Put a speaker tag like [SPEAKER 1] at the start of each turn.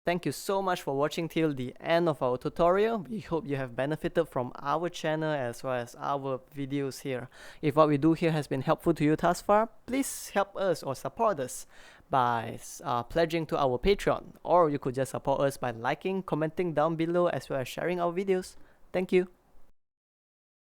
[SPEAKER 1] Thank you so much for watching till the end of our tutorial. We hope you have benefited from our channel as well as our videos here. If what we do here has been helpful to you thus far, please help us or support us by pledging to our Patreon, or you could just support us by liking, commenting down below as well as sharing our videos. Thank you.